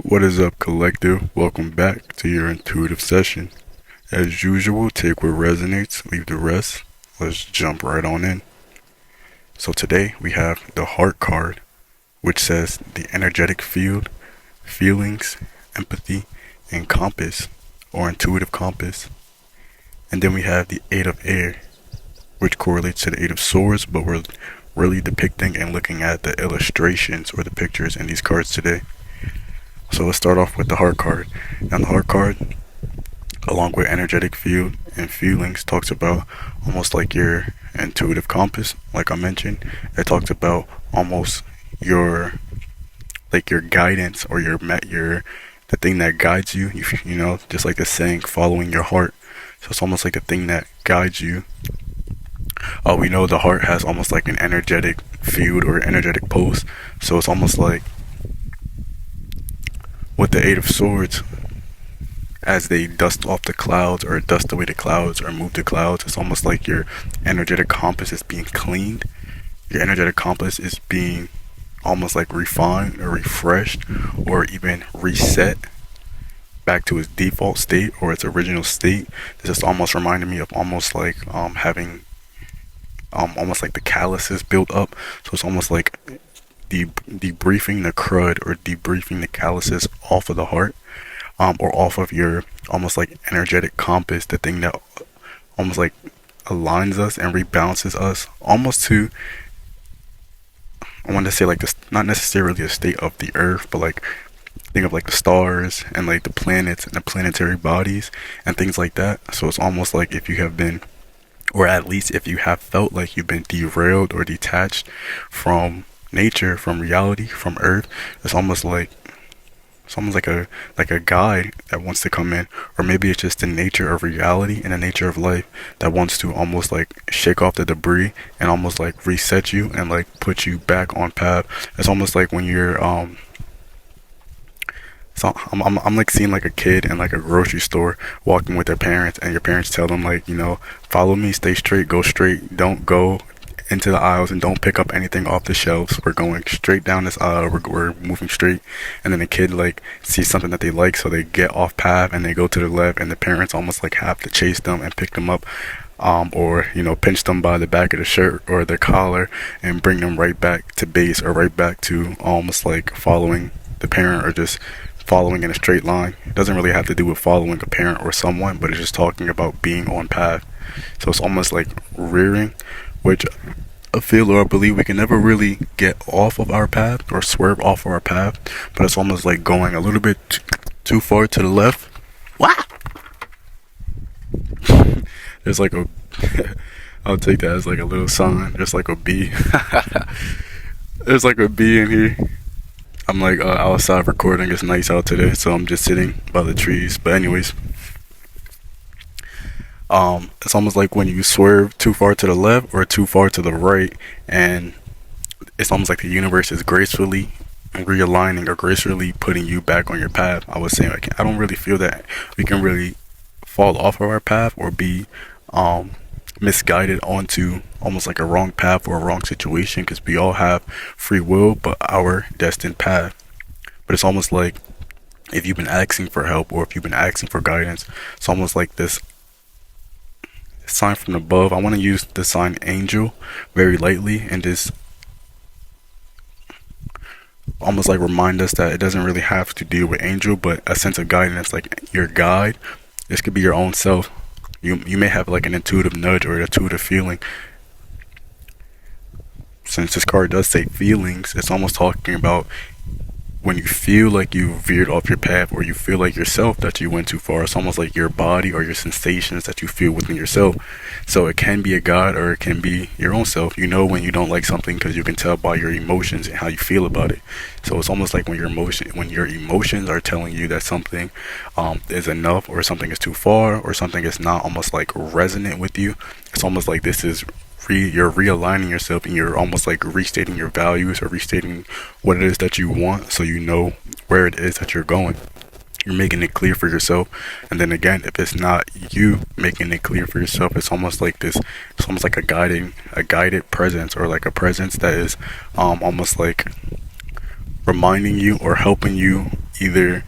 What is up, collective? Welcome back to your intuitive session. As usual, take what resonates, leave the rest. Let's jump right on in. So today we have the heart card, which says the energetic field, feelings, empathy, and compass, or intuitive compass. And then we have the Eight of Air, which correlates to the Eight of Swords, but we're really depicting and looking at the illustrations or the pictures in these cards today. So let's start off with the heart card. Now the heart card, along with energetic field and feelings, talks about almost like your intuitive compass, like I mentioned. It talks about almost your your guidance or your the thing that guides you. You know, just like the saying, following your heart. So it's almost like the thing that guides you. We know the heart has almost like an energetic field or energetic pulse. So it's almost like with the Eight of Swords, as they dust off the clouds or dust away the clouds or move the clouds, it's almost like your energetic compass is being cleaned. Your energetic compass is being almost like refined or refreshed or even reset back to its default state or its original state. This is almost reminding me of almost like having almost like the calluses built up. So it's almost like debriefing the crud or debriefing the calluses off of the heart, or off of your almost like energetic compass, the thing that almost like aligns us and rebalances us almost to, I want to say like this, not necessarily a state of the earth, but like think of like the stars and like the planets and the planetary bodies and things like that. So it's almost like if you have been, or at least if you have felt like you've been derailed or detached from nature, from reality, from earth, it's almost like like a guide that wants to come in, or maybe it's just the nature of reality and the nature of life that wants to almost like shake off the debris and almost like reset you and like put you back on path. It's almost like when you're so I'm like seeing like a kid in like a grocery store walking with their parents, and your parents tell them like, follow me, stay straight, go straight, don't go into the aisles and don't pick up anything off the shelves. We're going straight down this aisle. We're moving straight. And then the kid like sees something that they like, so they get off path and they go to the left, and the parents almost like have to chase them and pick them up, or pinch them by the back of the shirt or the collar and bring them right back to base, or right back to almost like following the parent, or just following in a straight line. It doesn't really have to do with following a parent or someone, but it's just talking about being on path. So it's almost like rearing, which I feel or I believe we can never really get off of our path or swerve off of our path, but it's almost like going a little bit too far to the left. Wow. There's like a, I'll take that as like a little sign. There's like a bee. There's like a bee in here. I'm like outside recording. It's nice out today, so I'm just sitting by the trees. But anyways, it's almost like when you swerve too far to the left or too far to the right, and it's almost like the universe is gracefully realigning or gracefully putting you back on your path. I was saying, I don't really feel that we can really fall off of our path or be misguided onto almost like a wrong path or a wrong situation, because we all have free will but our destined path. But it's almost like if you've been asking for help or if you've been asking for guidance, it's almost like this sign from above. I want to use the sign angel very lightly and just almost like remind us that it doesn't really have to deal with angel, but a sense of guidance, like your guide. This could be your own self. You may have like an intuitive nudge or an intuitive feeling. Since this card does say feelings, it's almost talking about when you feel like you veered off your path, or you feel like yourself that you went too far. It's almost like your body or your sensations that you feel within yourself. So it can be a god or it can be your own self. You know when you don't like something because you can tell by your emotions and how you feel about it. So it's almost like when your emotions are telling you that something is enough, or something is too far, or something is not almost like resonant with you. It's almost like this is you're realigning yourself, and you're almost like restating your values or restating what it is that you want, so you know where it is that you're going. You're making it clear for yourself. And then again, if it's not you making it clear for yourself, it's almost like a guided presence, or like a presence that is almost like reminding you or helping you either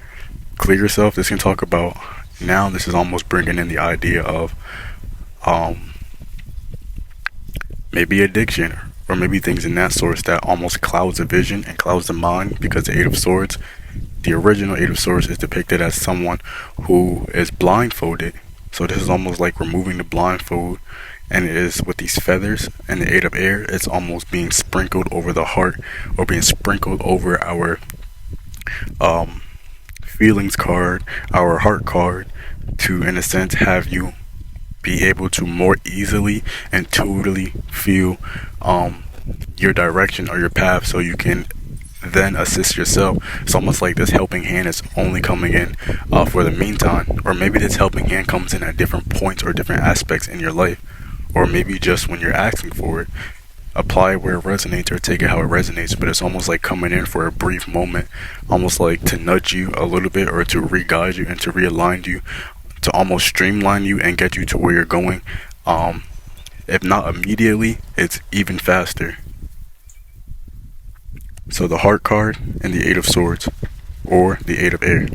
clear yourself. This can talk about now. This is almost bringing in the idea of um, maybe addiction or maybe things in that source that almost clouds the vision and clouds the mind because the Eight of Swords, the original Eight of Swords, is depicted as someone who is blindfolded. So this is almost like removing the blindfold, and it is with these feathers and the Eight of Air. It's almost being sprinkled over the heart or being sprinkled over our um, feelings card, our heart card, to in a sense have you be able to more easily and totally feel um, your direction or your path so you can then assist yourself. It's almost like this helping hand is only coming in for the meantime, or maybe this helping hand comes in at different points or different aspects in your life, or maybe just when you're asking for it. Apply it where it resonates or take it how it resonates, but it's almost like coming in for a brief moment, almost like to nudge you a little bit or to re-guide you and to realign you, to almost streamline you and get you to where you're going. If not immediately, it's even faster. So the Heart card and the Eight of Swords, or the Eight of Air.